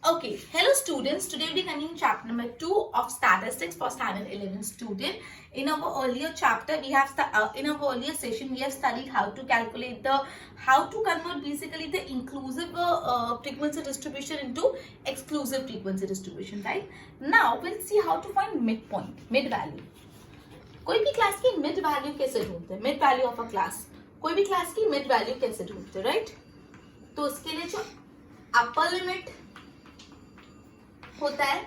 Okay, hello students. Today we continue chapter number 2 of statistics for standard 11 student. In our earlier chapter, in our earlier session we have studied how to calculate how to convert basically the inclusive frequency distribution into exclusive frequency distribution, right? Now we'll see how to find midpoint, mid value. कोई भी class की mid value कैसे ढूंढते हैं, mid value of a class, कोई भी class की mid value कैसे ढूंढते हैं, राइट? तो उसके लिए जो अपर लिमिट होता है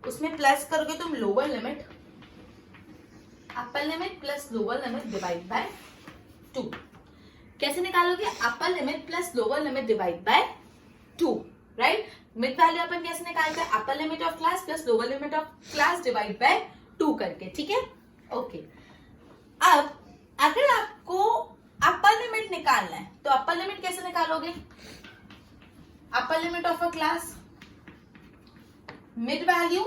उसमें प्लस करोगे तुम lower limit, upper limit plus lower limit divide by 2। कैसे निकालोगे? Upper limit plus lower limit divide by 2, right? Mid value अपन कैसे निकालते हैं? Upper limit of class plus lower limit of class divide by 2 करके, ठीक है? ओके, अब अगर आपको अपर लिमिट निकालना है तो अपर लिमिट कैसे निकालोगे? Upper limit of a class mid value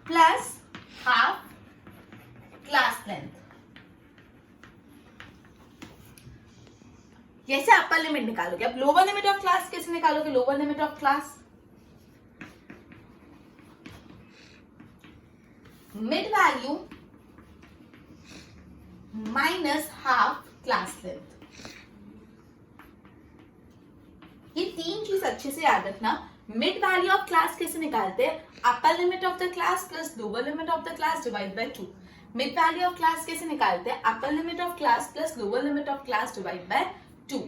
plus half class length. कैसे अपर लिमिट निकालोगे? अब लोअर लिमिट ऑफ क्लास कैसे निकालोगे? Lower limit of class mid value minus half class length. ये तीन चीज अच्छे से याद रखना। मिड वैल्यू ऑफ क्लास कैसे निकालते हैं? Upper limit of the class plus lower limit of the class divide by 2। Mid value of class कैसे निकालते हैं? Upper limit of class plus lower limit of class divide by 2।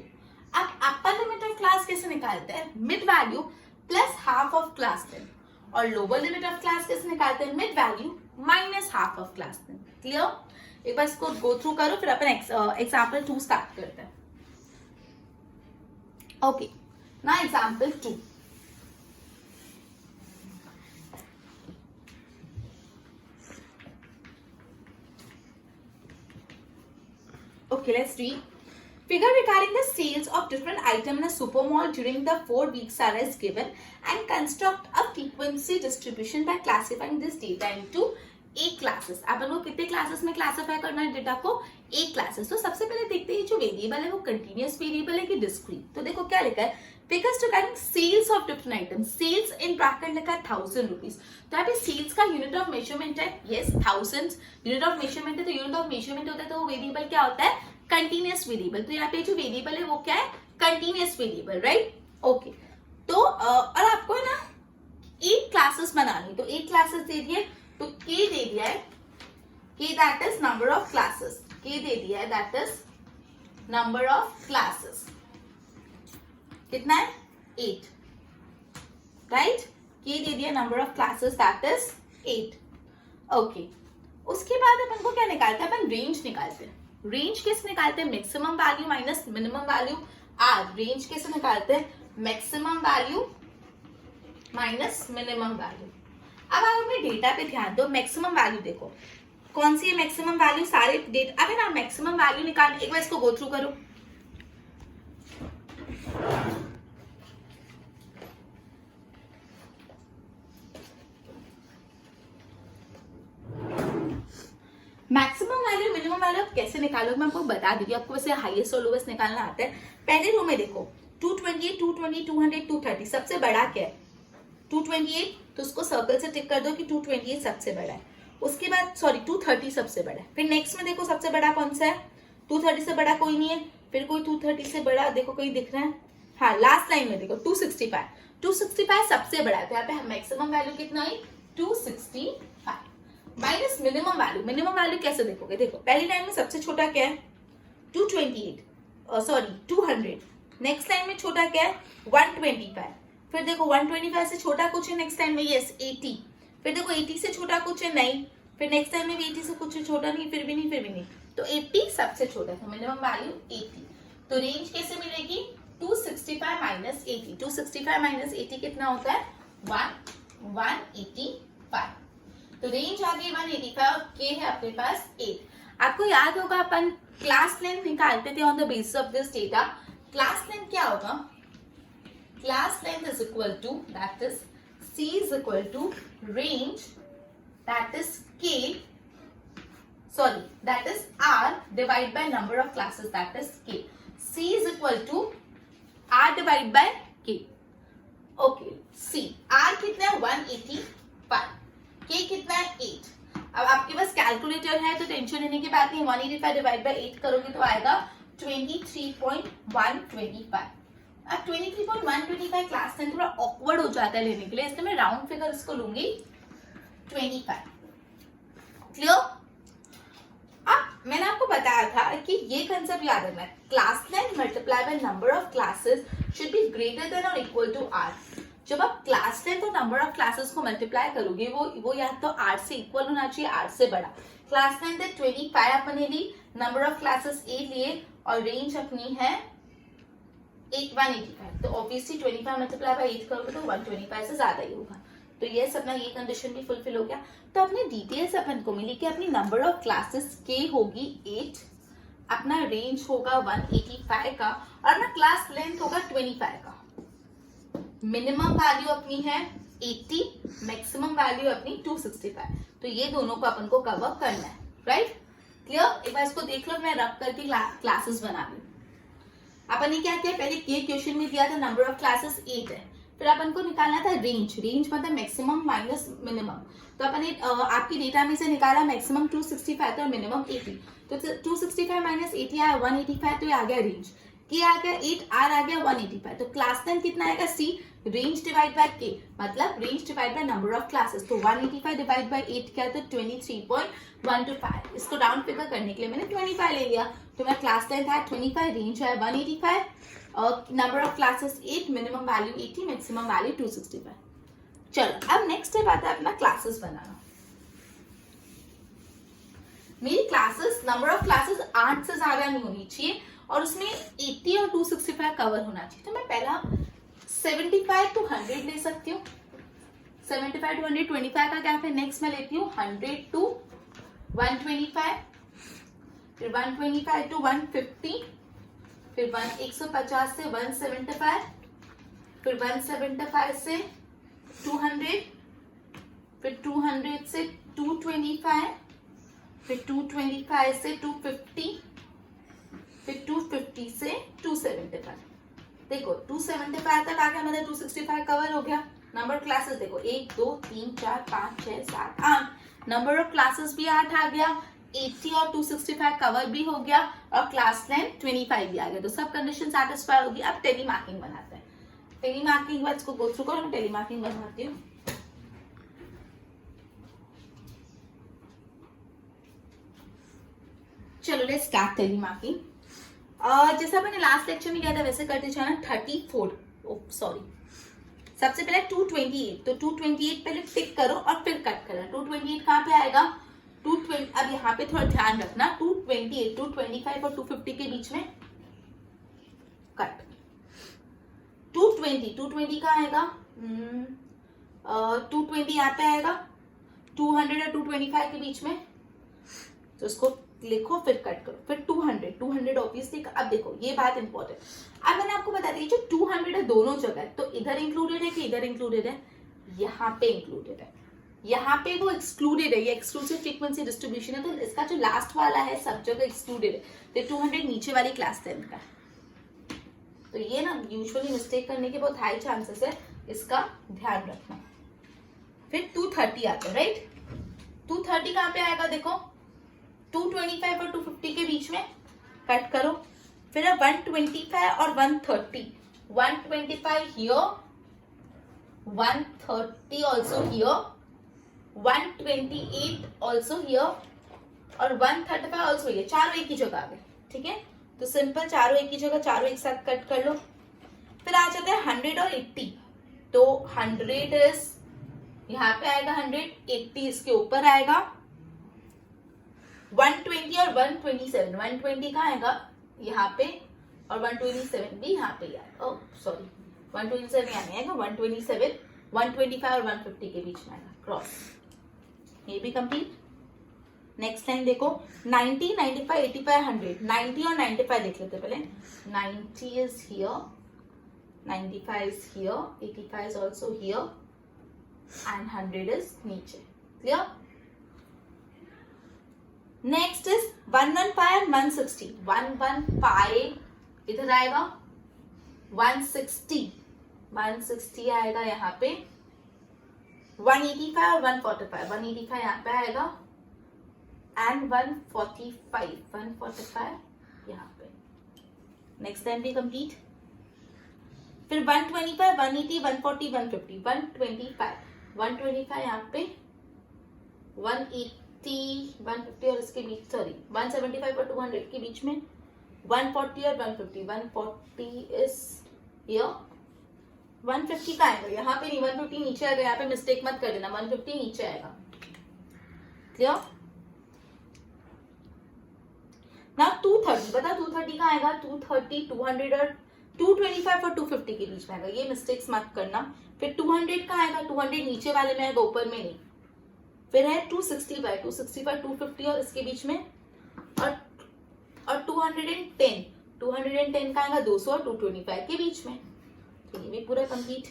अब अपर limit of class कैसे निकालते हैं? Mid value plus half of class length. और lower limit of class कैसे निकालते हैं? Mid value minus half of class length. Clear? एक बार इसको गो थ्रू करो, फिर अपन एग्जाम्पल 2 स्टार्ट करते हैं। Okay, now example 2. Okay, let's read. Figure regarding the sales of different items in a supermall during the 4 weeks are as given and construct a frequency distribution by classifying this data into 8 classes. अपन को कितने classes में classify करना है data को? 8 classes. तो सबसे पहले देखते हैं जो वेरिएबल है वो कंटिन्यूअस वेरिएबल है कि डिस्क्रीट। तो देखो क्या लिखा है? Figures regarding sales of different items. Sales in bracket लिखा है 1000 रुपीज। तो यहाँ पे सेल्स का यूनिट ऑफ मेजरमेंट है, yes, thousands unit of measurement है। तो यूनिट ऑफ मेजरमेंट होता है तो वो वेरिएबल क्या होता है? Continuous variable. तो यहाँ पे जो वेरिएबल है वो क्या है? Continuous variable, right? ओके, तो और आपको है ना 8 क्लासेस बनानी। तो 8 क्लासेस दे दिए, तो K दे दिया है, K that is number of classes. K दे दिया है that is number of classes. कितना है? 8, राइट? K दे दिया number of classes that is 8। Okay, उसके बाद अपन को क्या निकालते हैं? अपन रेंज निकालते हैं। रेंज कैसे निकालते हैं? Maximum value minus minimum value are. Range कैसे निकालते हैं? Maximum value minus minimum value. अब आप अपने डेटा पे ध्यान दो। मैक्सिमम वैल्यू देखो कौन सी है? मैक्सिमम वैल्यू सारे डेटा। अब ना मैक्सिमम वैल्यू निकाल, एक बार इसको गो थ्रू करो। मैक्सिमम वैल्यू मिनिमम वैल्यू कैसे निकालोगे मैं आपको बता दूंगी। आपको वैसे हाईएस्ट और लोवेस्ट निकालना आता है। पहले रो में देखो 228, 220, 200, 230 सबसे बड़ा क्या है? 228, तो उसको सर्कल से टिक कर दो कि 228 सबसे बड़ा है। उसके बाद 230 सबसे बड़ा है। फिर नेक्स्ट में देखो सबसे बड़ा कौन सा है? 230 से बड़ा कोई नहीं है। फिर कोई 230 से बड़ा देखो कोई दिख रहा है? हाँ, लास्ट लाइन में देखो 265। 265 सबसे बड़ा है। तो यहाँ पे मैक्सिमम वैल्यू कितना है? 265 minus minimum value. Minimum value कैसे देखोगे? देखो पहली लाइन में सबसे छोटा क्या है? 200। नेक्स्ट लाइन में छोटा क्या है? 125। फिर देखो 125 से छोटा कुछ है नेक्स्ट टाइम में? यस, 80। फिर देखो 80 से छोटा कुछ है? नहीं। फिर नेक्स्ट टाइम में भी 80 से कुछ छोटा नहीं, फिर भी नहीं, फिर भी नहीं। तो 80 सबसे छोटा है, मिनिमम वैल्यू 80। तो रेंज कैसे मिलेगी? 265 माइनस 80। 265 माइनस 80 कितना होता है? 185। तो रेंज आ गई 185। के है अपने पास 8। आपको याद होगा अपन क्लास लेंथ निकालते थे on the basis of this data. Class length क्या होगा? Class length is equal to, that is C is equal to range, that is K, that is R divided by number of classes, that is K. C is equal to R divided by के. Okay C R कितना है 185, के कितना है 8. अब आपके पास calculator है तो टेंशन लेने की बात नहीं. 185 डिवाइड बाय 8 करोगे तो आएगा 23.125. अब 23.125 क्लास 10 थोड़ा ऑकवर्ड हो जाता है लेने के लिए, इसलिए मैं राउंड फिगर इसको लूंगी 25. क्लियर. अब मैंने आपको बताया था कि ये कंसेप्ट याद रखना है. Class length multiply by number of classes should be greater than और इक्वल टू आर. जब आप क्लास लेंथ और नंबर ऑफ क्लासेस को मल्टीप्लाई करोगे वो या तो आर से इक्वल होना चाहिए, आर से बड़ा. क्लास लेंथ है 25 अपने ली, नंबर ऑफ क्लासेस 8 लिए और रेंज अपनी है 185. तो ऑब्वियसली 25 मल्टीप्लाई बाय 8 करोगे तो 125 से ज्यादा ही होगा. तो ये अपना ये कंडीशन भी फुलफिल हो गया. तो अपनी डिटेल्स अपन को मिली कि अपनी नंबर ऑफ क्लासेस के होगी 8, अपना रेंज होगा 185 का और अपना क्लास लेंथ होगा 25 का. मिनिमम वैल्यू अपनी है 80, मैक्सिमम वैल्यू अपनी 265. तो ये दोनों को अपन को कवर करना है. राइट. क्लियर. एक बार इसको देख लो, मैं रब करके क्लासेस बना दी. अपन ने क्या किया, पहले के क्वेश्चन में दिया था नंबर ऑफ क्लासेस 8 है, फिर अपन को निकालना था रेंज. रेंज मतलब मैक्सिमम माइनस मिनिमम. तो अपन ने आपकी डेटा में से निकाला मैक्सिमम 265 था और मिनिमम 80. तो 265 माइनस 80 आया 185. तो ये आ गया रेंज. के आ गया 8, आर आ गया 185. तो क्लास लेंथ कितना आएगा सी, रेंज डिवाइड बाय के मतलब range divide by number of classes. तो 185 डिवाइड बाय 8 क्या तो 23.125. इसको राउंड फिगर करने के लिए मैंने 25 ले लिया. तो मेरा क्लास लेंथ है 25, रेंज है 185 और number of classes 8, minimum value 80, maximum value 265. चलो अब नेक्स्ट स्टेप आता है अपना क्लासेस बनाना. मेरी क्लासेस नंबर ऑफ क्लासेस 8 से ज्यादा नहीं होनी चाहिए और उसमें 80 और 265 कवर होना चाहिए. तो मैं पहला 75 to 100 ले सकती हूँ. 75 to 100 25 का गैप है. नेक्स्ट मैं लेती हूँ 100 to 125, फिर 125 to 150, फिर 150 से 175, फिर 175 से 200, फिर 200 से 225, फिर 225 से 250, फिर 250 से 275. देखो 275 तक आ गया, मतलब 265 कवर हो गया. नंबर ऑफ क्लासेस देखो 1 2 3 4 5 6 7 8. नंबर ऑफ क्लासेस भी 8 आ गया, 80 और 265 कवर भी हो गया और क्लास लेंथ 25 भी आ गया. तो सब कंडीशन सेटिस्फाई होगी. अब टेली मार्किंग बनाते हैं. टेली मार्किंग के बाद इसको गो थ्रू करो. मैं टेली मार्किंग बनवाती हूँ. चलो लेट्स स्टार्ट टेली मार्किंग. जैसा मैंने लास्ट लेक्चर में किया था वैसे करते जाना. 34 सॉरी सबसे पहले 228. तो 228 पहले टिक करो और फिर कट करना. 228 कहाँ पे आएगा 220. अब यहाँ पे थोड़ा ध्यान रखना 228, 225 और 250 के बीच में कट. 220 कहाँ आएगा 220 यहाँ पे आएगा. 200 और 225 के बीच में, तो इसको लिखो फिर कट करो. फिर 200 ऑब्वियसली. अब देखो ये बात इंपॉर्टेंट. अब मैंने आपको बता दी जो 200 है दोनों जगह, तो इधर इंक्लूडेड है कि इधर इंक्लूडेड है, यहाँ पे इंक्लूडेड है. यहाँ पे वो एक्सक्लूडेड है, ये एक्सक्लूसिव फ्रीक्वेंसी डिस्ट्रीब्यूशन है. तो इसका जो लास्ट वाला है सब जगह एक्सक्लूडेड है. तो 200 नीचे वाली क्लास 10 का. तो ये ना यूजुअली मिस्टेक करने के बहुत हाई चांसेस है, इसका ध्यान रखना. फिर 230 आता है. राइट. 230 कहाँ पे आएगा देखो 225 और 250 के बीच में कट करो. फिर 125 और 130. 125 here, 130 also here, 128 also here और 135 ऑल्सो हियर. चारों एक ही जगह आ गए. ठीक है. तो सिंपल चारों एक ही जगह, चारों एक साथ कट कर लो. फिर आ जाते हैं 100 और 80. तो 100 इज यहाँ पे आएगा 100, 80 इसके ऊपर आएगा. 120 और 127. 120 कहाँ आएगा यहाँ पे और 127 भी यहाँ पे आएगा. ओह सॉरी 127 यहाँ नहीं आएगा. 127, 125 और 150 के बीच में आएगा क्रॉस. ये भी कंप्लीट. नेक्स्ट लाइन देखो 90, 95, 85, 100. 90 और 95 देख लेते पहले. 90 is here, 95 is here, 85 is also here and 100 is नीचे. क्लियर. Next is 115 and 160. 115 इधर आएगा, 160 160 आएगा यहाँ पे, 185 और 145, 185 यहाँ पे आएगा एंड 145 यहाँ पे। नेक्स्ट टाइम भी कंप्लीट। फिर 125, 180, 140, 150, 125 यहाँ पे, 180, 150 और इसके बीच, सॉरी 175 और 200 के बीच में 140 और 150, 140 इज हियर, 150 का आएगा यहाँ पे नहीं, 150 नीचे आएगा, यहाँ पे मिस्टेक मत कर देना, 150 नीचे आएगा। क्लियर? नाउ 230, बता 230 का आएगा, 230, 200 और 225 और 250 के बीच में आएगा, ये मिस्टेक्स मत करना। फिर 200 का आएगा, 200 नीचे वाले में आएगा, ऊपर में नहीं। फिर है 265, 250 और इसके बीच में, और 210 का आएगा 200 और 225 के बीच में। तो ये भी पूरा कंप्लीट,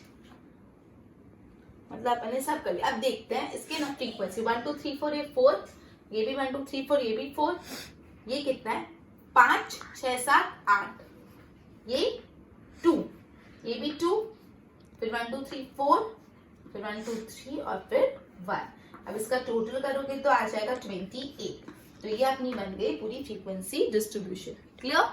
मतलब अपने सब कर लिया। अब देखते हैं इसके ना फ्रीक्वेंसी, 1 2 3 4, ये 4, ये भी 1 2 3 4, ये भी 4, ये कितना है 5 6 7 8, ये 2, ये भी 2, फिर 1 2 3 4, फिर 1 2 3 और फिर 1। अब इसका टोटल करोगे तो आ जाएगा 28। तो ये अपनी बन गई पूरी फ्रीक्वेंसी डिस्ट्रीब्यूशन। क्लियर?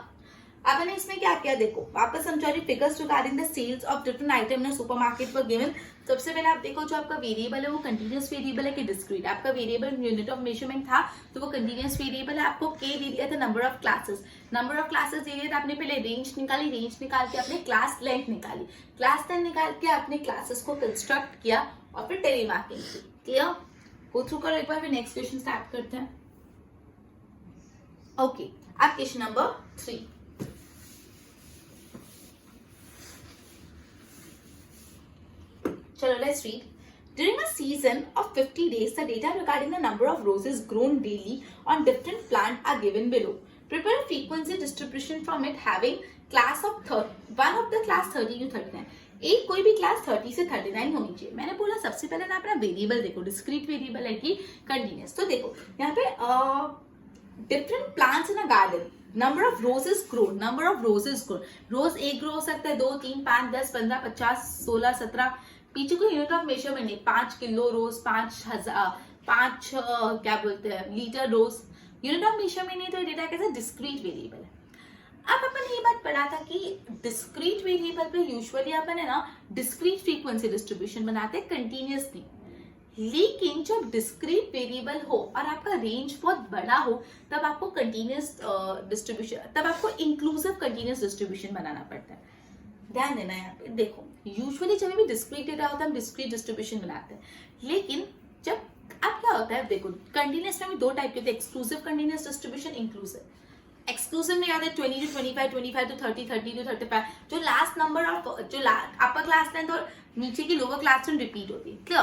अब मैंने इसमें क्या किया देखो, वापस समझा रही, figures regarding the sales of different item in supermarket for given. सबसे पहले आप देखो जो आपका वेरिएबल है वो कंटीन्यूअस वेरिएबल है कि डिस्क्रीट। आपका वेरिएबल यूनिट ऑफ मेजरमेंट था तो वो कंटीन्यूअस वेरिएबल है। आपको के दे दिया था number of classes, number of classes दे दिया था, आपने पहले रेंज निकाली, रेंज निकाल के आपने क्लास लेंथ निकाली, क्लास लेंथ निकाल के आपने क्लासेस को कंस्ट्रक्ट किया और फिर टेलीमार्किंग की। क्लियर? गो थ्रू करो एक बार, फिर नेक्स्ट क्वेश्चन स्टार्ट करते हैं। ओके, अब क्वेश्चन नंबर 3। चलो let's read. During a season of 50 days, the data regarding the number of roses grown daily on different plants are given below. Prepare a frequency distribution from it having class of one of the class 30 to 39. एक कोई भी class 30 से 39 होनी चाहिए। मैंने बोला सबसे पहले ना अपना वेरिएबल देखो, डिस्क्रीट वेरिएबल है कि कंटिन्यूअस। तो देखो यहाँ पे different plants in a garden, number of roses grown, number of roses grown, रोज एक ग्रो हो सकता है, 2 3 5 10 15 50 16 17, पीछे कोई यूनिट ऑफ मेजरमेंट नहीं, 5 किलो रोज, 5 क्या बोलते हैं लीटर रोज, यूनिट ऑफ मेजरमेंट नहीं, तो डेटा कैसे डिस्क्रीट वेरिएबल है। अब अपन ये बात पढ़ा था कि डिस्क्रीट वेरिएबल पे यूजुअली अपन है ना डिस्क्रीट फ्रीक्वेंसी डिस्ट्रीब्यूशन बनाते हैं, कंटिन्यूअस नहीं। लेकिन जब डिस्क्रीट वेरिएबल हो और आपका रेंज बहुत बड़ा हो तब आपको कंटिन्यूअस डिस्ट्रीब्यूशन, तब आपको इंक्लूसिव कंटिन्यूअस डिस्ट्रीब्यूशन बनाना पड़ता है। ध्यान देना यहाँ पे, देखो यूजुअली जब भी डिस्क्रीट डेटा होता है हम डिस्क्रीट डिस्ट्रीब्यूशन बनाते हैं, लेकिन जब अब क्या होता है, देखो कंटिन्यूअस में भी 2 टाइप के होते हैं, exclusive continuous distribution, inclusive. Exclusive में याद है 20 to 25, 25 to 30, 30 to 35, जो लास्ट नंबर ऑफ जो अपर क्लास लेंथ और नीचे की लोअर क्लास लेंथ रिपीट होती है। क्लियर?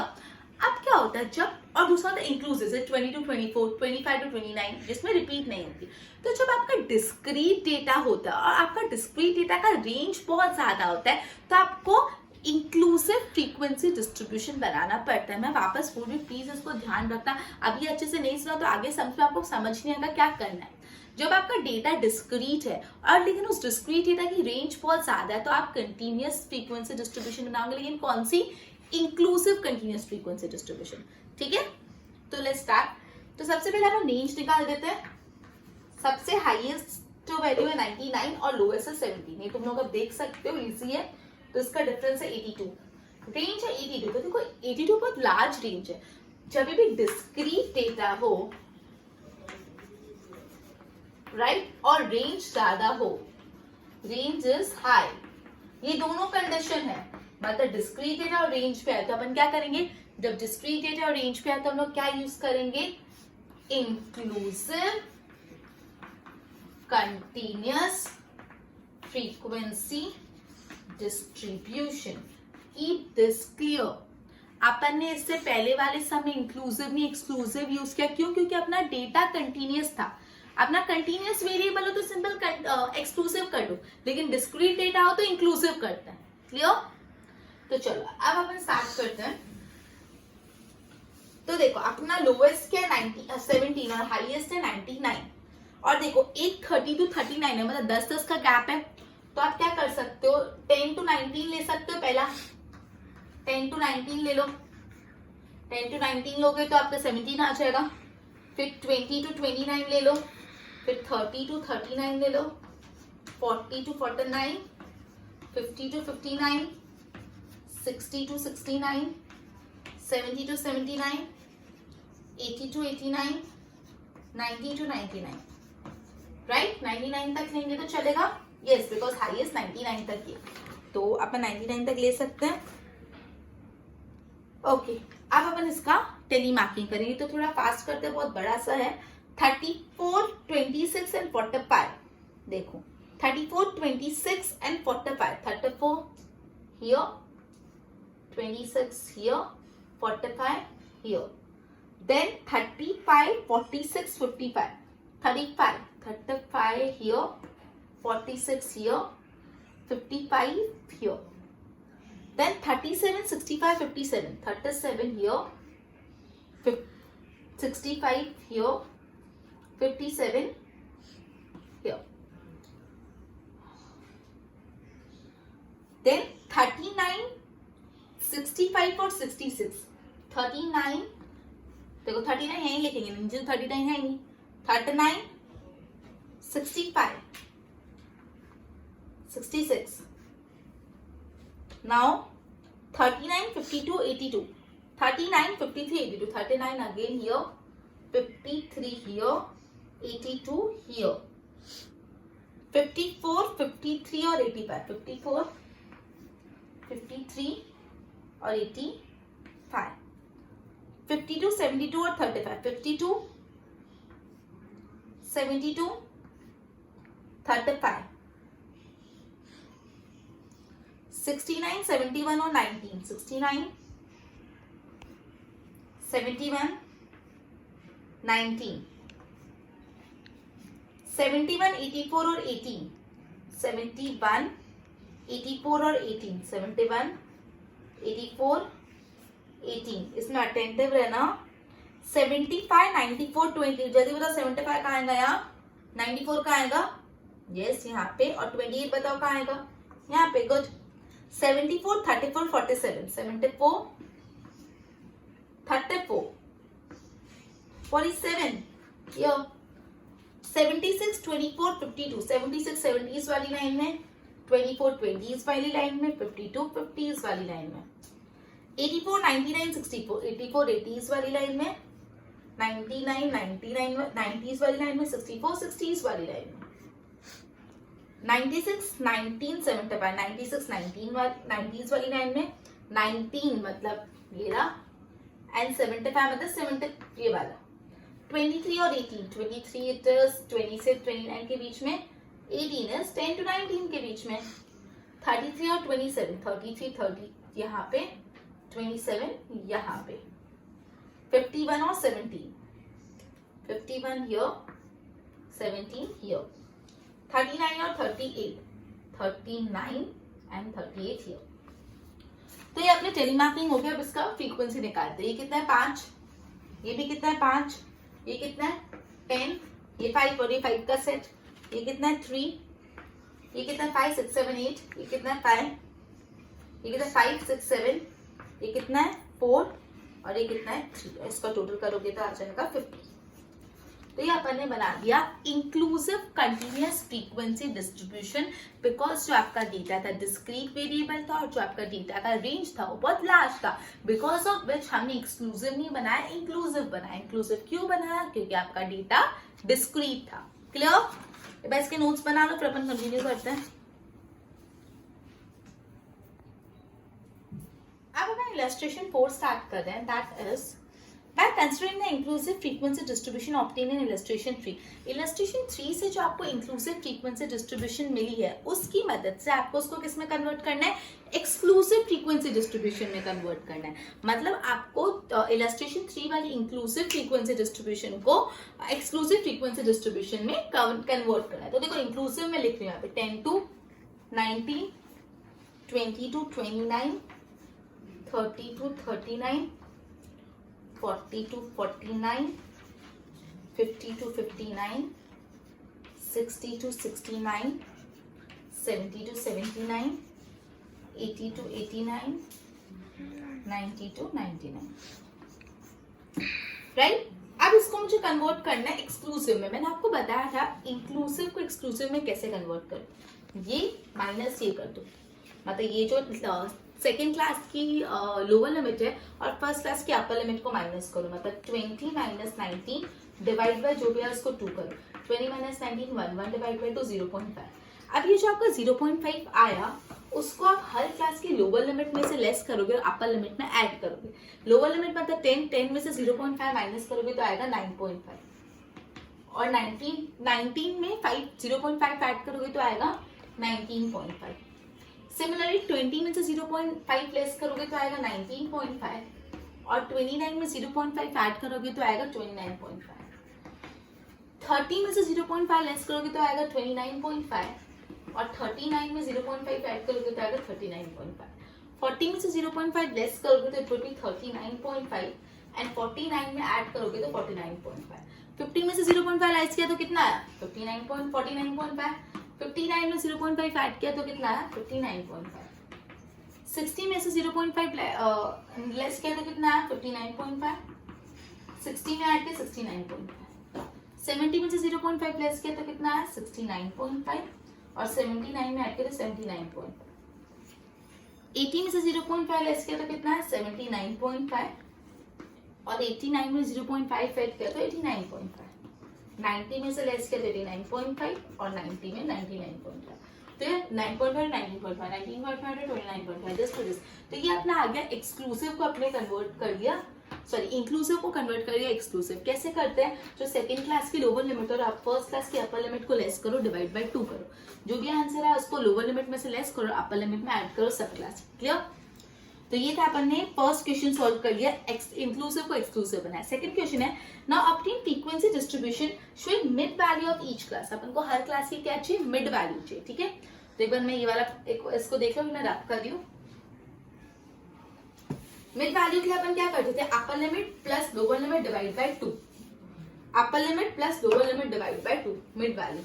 अब क्या होता है जब, और दूसरा होता है इंक्लूसिव, 20 to 24, 25 to 29, जिसमें रिपीट नहीं होती। तो जब आपका डिस्क्रीट डेटा होता है और आपका डिस्क्रीट डेटा का रेंज बहुत ज्यादा होता है तो आपको इंक्लूसिव फ्रीक्वेंसी डिस्ट्रीब्यूशन बनाना पड़ता है। मैं वापस बोल रही हूँ, प्लीज इसको ध्यान रखना, अभी अच्छे से नहीं सुना तो आगे समझ में आपको समझ नहीं आएगा क्या करना है। जब आपका डेटा डिस्क्रीट है और लेकिन उस डिस्क्रीट डेटा की रेंज बहुत ज्यादा है तो आप कंटिन्यूअस फ्रीक्वेंसी डिस्ट्रीब्यूशन बनाओगे, लेकिन कौन सी? Inclusive continuous frequency distribution. ठीक है, तो लेट्स स्टार्ट। तो सबसे पहले हम रेंज निकाल देते हैं। सबसे हाईएस्ट वैल्यू है 99 और लोएस्ट है 17, ये तुम लोग अब देख सकते हो, इजी है। तो इसका डिफरेंस है 82, रेंज है 82। तो देखो 82 बहुत लार्ज रेंज है। जब भी डिस्क्रीट डेटा हो राइट और रेंज ज्यादा हो, रेंज इज हाई, ये दोनों कंडीशन है, मतलब डिस्क्रीट डेटा और रेंज पे है तो अपन क्या करेंगे, जब डिस्क्रीट डेटा और रेंज पे है तो हम लोग क्या यूज करेंगे, inclusive continuous frequency distribution. Keep this clear. अपन ने इससे पहले वाले समय इंक्लूसिव नहीं एक्सक्लूसिव यूज किया, क्यों? क्योंकि अपना डेटा कंटिन्यूअस था। अपना कंटिन्यूअस वेरिएबल हो तो सिंपल एक्सक्लूसिव कर लो, लेकिन डिस्क्रीट डेटा हो तो इंक्लूसिव करते हैं। क्लियर? तो चलो अब अपन स्टार्ट करते हैं। तो देखो अपना लोवेस्ट क्या है 17 और हाईएस्ट है 99, और देखो एक 30 to 39 है, मतलब 10-10 का गैप है। तो आप क्या कर सकते हो, 10 to 19 ले सकते हो। पहला 10 to 19 ले लो, 10 to 19 लोगे तो आपका 17 आ जाएगा। फिर 20 to 29 ले लो, फिर 30 to 39 ले लो, 40 to 49, 50 to 59, 60 to 69, 70 to 79, 80 to 89, 90 to 99, right. 99 तक लेंगे तो चलेगा, यस, बिकॉज हाईएस्ट 99 तक ही, तो अपन 99 तक ले सकते हैं। ओके, अब अपन इसका टेली मार्किंग करेंगे, तो थोड़ा फास्ट करते हैं, बहुत बड़ा सा है। 34, 26 एंड 45, देखो 34, 26 and 45, 34 here, 26 here, 45 here, then 35, 46, 55, 35 here, 46 here, 55 here, then 37, 65, 57, 37 here, 65 here, 57 here, then 39, 65 और 66, 39, देखो 39 यहीं लिखेंगे, नीचे 39 है नहीं, 39, 65, 66, now 39, 52, 82, 39, 53, 82, 39 again here, 53 here, 82 here, 54, 53 और 85, 54, 53 और 85, 52, 72 और 35, 52, 72, 35, 69, 71 और 19, 69, 71, 19, 71, 84 और 18, 71, 84 और 18, 71, 84, 18, इसमें अटेंटिव रहना। 75, 94, 20, जल्दी बताओ 75 कहाँ आएगा, यहाँ 94 कहाँ आएगा, यस यहाँ पे, और 28 बताओ कहाँ आएगा, यहाँ पे, गुड। 74, 34, 47, 74, 34, 47, here, 76, 24, 52, 76 70s वाली लाइन में, 24 20s वाली लाइन में, 52 50s वाली लाइन में, 84 99 64, 84 80s वाली लाइन में, 99 99 90s वाली लाइन में, 64 60s वाली लाइन में, 96 19 75, 96 19 90s वाली लाइन में, 19 मतलब ये रहा, एंड 75 मतलब 70 ये वाला, 23 और 18, 23 इट इज 20 से 29 के बीच में, 18 इज 10 to 19 के बीच में, 33 और 27, 33 30 यहाँ पे, 27 यहाँ पे, 51 और 17, 51 here, 17 here, 39 और 38, 39 एंड 38 here। तो ये अपने टेलीमार्किंग हो गया। अब इसका फ्रीक्वेंसी निकालते हैं। ये कितना है 5, ये भी कितना है 5, ये कितना है 10, ये 5 और ये 5 का सेट, ये कितना है 3, ये कितना है 5 6 7 8, ये कितना है 5, ये कितना है 5 6 7, ये कितना है 4 और ये कितना है 3, इसका टोटल करोगे तो आ जाएगा 50। तो ये अपन ने बना दिया inclusive continuous frequency distribution, because जो आपका डेटा था डिस्क्रीट वेरिएबल था और जो आपका डेटा का रेंज था वो बहुत लार्ज था, बिकॉज ऑफ विच हमने एक्सक्लूसिव नहीं बनाया, इंक्लूसिव बनाया। इंक्लूसिव क्यों बनाया, क्योंकि आपका डेटा डिस्क्रीट था। क्लियर? बस इसके नोट्स बना लो फिर अपन कंटिन्यू करते हैं। अब अपन इलस्ट्रेशन 4 स्टार्ट कर रहे हैं, that is by considering the inclusive frequency distribution obtained in illustration 3. illustration 3 से जो आपको inclusive frequency distribution मिली है उसकी मदद से आपको उसको किस में कन्वर्ट करना है, exclusive frequency distribution में कन्वर्ट करना है। मतलब आपको illustration 3 वाली inclusive frequency distribution को exclusive frequency distribution में कन्वर्ट करना है। तो देखो inclusive में लिख रही हूँ यहाँ पे 10 to 19, 20 to 29, 30 to 39, 40 to 49, 50 to 59, 60 to 69, 70 to 79, 80 to 89, 90 to 99, right. अब इसको मुझे कन्वर्ट करना है एक्सक्लूसिव में। मैंने आपको बताया था इंक्लूसिव को एक्सक्लूसिव में कैसे कन्वर्ट करूं। ये माइनस ये कर दो, मतलब ये जो सेकेंड क्लास की लोअर लिमिट है और फर्स्ट क्लास की अपर लिमिट को माइनस करो, मतलब 20 माइनस 19 डिवाइड बाय जो भी है उसको 2 करो। 20 माइनस 19 1 डिवाइड बाय 2 0.5। अब ये जो आपका 0.5 आया उसको आप हर क्लास की लोअर लिमिट में से लेस करोगे और अपर लिमिट में ऐड करोगे। लोअर लिमिट मतलब 10 में से 0.5 माइनस करोगे तो आएगा 9.5 और 19 में 0.5 ऐड करोगे तो आएगा 19.5। सिमिलरली 20 में से 0.5 लेस करोगे तो आएगा 19.5 और 29 में 0.5 ऐड करोगे तो आएगा 29.5। 30 में से 0.5 लेस करोगे तो आएगा 29.5 और 39 में 0.5 ऐड करोगे तो आएगा 39.5। 40 में से 0.5 लेस करोगे तो इट विल बी 39.5 एंड 49 में ऐड करोगे तो 49.5। 50 में से 0.5 लेस किया तो कितना आया 49.5। 59 में 0.5 ऐड किया तो कितना आया 59.5। 60 में से 0.5 लेस किया तो कितना आया 59.5। 60 में ऐड किया 69.5। 70 में से 0.5 लेस किया तो कितना आया 69.5 और 79 में ऐड किया तो 79.5। 80 में से 0.5 लेस किया तो कितना है 79.5 और 89 में 0.5 ऐड किया तो 89.5। 90 में से लेस किया तो 89.5 और 90 में 99.5। तो ये 9.5 19.5 19.5 29.5 जस्ट दिस। तो ये अपना आ गया एक्सक्लूसिव को अपने कन्वर्ट कर दिया, सॉरी इंक्लूसिव को कन्वर्ट कर दिया एक्सक्लूसिव। कैसे करते हैं, जो सेकंड क्लास की लोअर लिमिट और आप फर्स्ट क्लास की अपर लिमिट को लेस करो डिवाइड बाय 2 करो, जो भी आंसर है उसको लोअर लिमिट में से लेस करो अपर लिमिट में ऐड करो सब क्लास। क्लियर। तो ये था अपन ने फर्स्ट क्वेश्चन सॉल्व कर लिया, इंक्लूसिव को एक्सक्लूसिव बनाया। सेकंड क्वेश्चन है now obtain frequency distribution showing mid value of each class. अपन को हर क्लास की क्या चाहिए मिड वैल्यू चाहिए। ठीक है, तो एक बार मैं ये वाला इसको देख लो, मैं रब कर रही हूँ। मिड वैल्यू के लिए अपन क्या करते थे, अपर limit plus lower limit divide by 2। Upper limit plus lower limit divide by 2 mid value.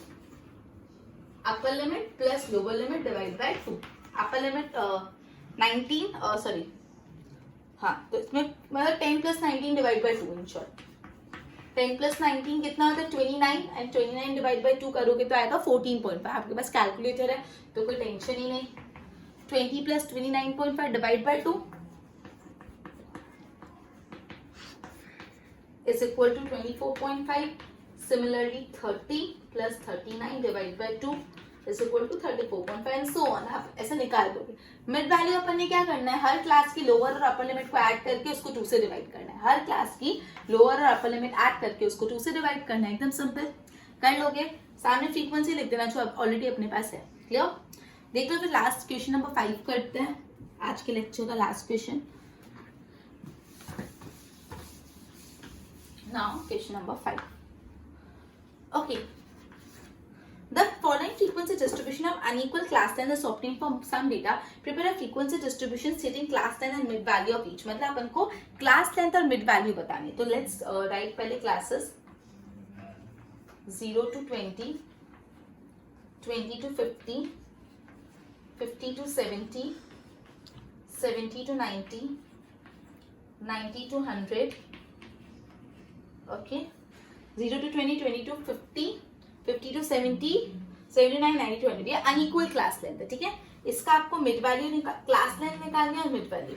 Upper limit plus lower limit divide by 2। Upper limit 19 sorry हाँ, तो इसमें मतलब 10 plus 19 divide by 2 in short. 10 plus 19 कितना होता है 29 and 29 divide by 2 करोगे तो आएगा 14.5। आपके पास कैलकुलेटर है तो कोई टेंशन ही नहीं। 20 plus 29.5 divide by 2 is equal to 24.5. Similarly 30 plus 39 divided by 2 is equal to 34.5 and so on। आप ऐसा निकाल दोगे। मिड वैल्यू अपन ने क्या करना है, हर क्लास की लोअर और अपर लिमिट को ऐड करके उसको 2 से डिवाइड करना है। हर क्लास की लोअर और अपर लिमिट ऐड करके उसको 2 से डिवाइड करना है। एकदम सिंपल कर लोगे। सामने फ्रीक्वेंसी लिख देना जो ऑलरेडी अपने पास है। क्लियर। देख लो फिर लास्ट क्वेश्चन नंबर 5 करते हैं, आज के लेक्चर का last question. Now question number 5. Okay. The following frequency distribution of unequal class length is obtained from some data. Prepare a frequency distribution stating class length and mid value of each. मतलब अपन को class length और mid value बतानी। तो let's write पहले classes 0 to 20, 20 to 50, 50 to 70, 70 to 90, 90 to 100. Okay 0 to 20, 20 to 50, 50 to 70, 79, 90 to 100। ये unequal class length है। ठीक है, इसका आपको मिड वैल्यू क्लास लेंथ निकालनी है और मिड वैल्यू।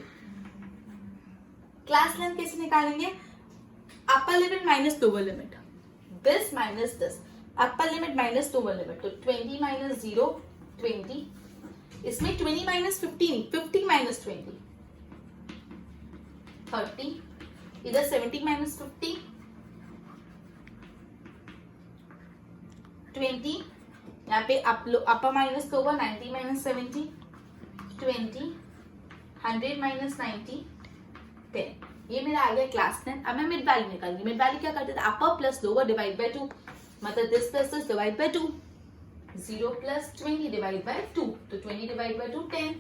क्लास लेंथ कैसे निकालेंगे, upper limit minus lower limit, this minus this, upper limit minus lower limit. तो 20 माइनस 0 20, इसमें 20 माइनस 15 50 माइनस 20 30, इधर 70 माइनस 50 20, यहाँ पे अपर माइनस तो होगा 90 माइनस 70 20, 100 माइनस 90 10। ये मेरा आ गया क्लास लेंथ। अब मैं मिड वैल्यू निकालूंगी। मिड वैल्यू क्या करते थे, अपर प्लस लोअर डिवाइड बाय 2, मतलब this plus this divide by 2। 0 plus 20 divide by 2, तो 20 डिवाइड बाय 2 10।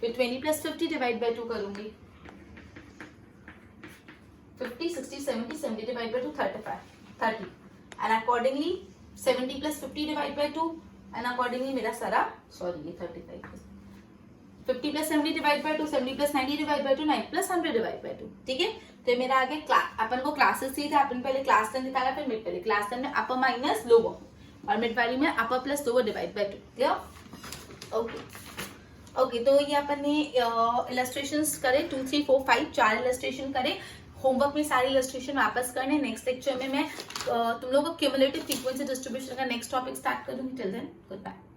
फिर 20 प्लस 50 डिवाइड बाय 2 करूंगी, 50 60 70 70 divide by 2 35 30 and accordingly 70 plus 50 divided by 2 and accordingly मेरा सारा सॉरी ये 35 50 plus 70 divide by 2, 70 plus 90 divide by 2, 9 plus 100 divide by 2। ठीक है, तो मेरा आगे अपन को क्लासेस चाहिए थे, अपन पहले क्लास 10 निकाला, फिर मिड वैल्यू। क्लास 10 में अपर माइनस लोअर और मिड वैल्यू में अपर plus lower divide by 2। Clear? Okay, तो ये अपन ने इलस्ट्रेशंस करे 2 3 4 5 4 इलस्ट्रेशन करे। होमवर्क में सारे इलस्ट्रेशन वापस करने। नेक्स्ट लेक्चर में मैं तुम लोगों को क्यूमुलेटिव फ्रीक्वेंसी डिस्ट्रीब्यूशन का नेक्स्ट टॉपिक स्टार्ट करूंगी। Till then good bye.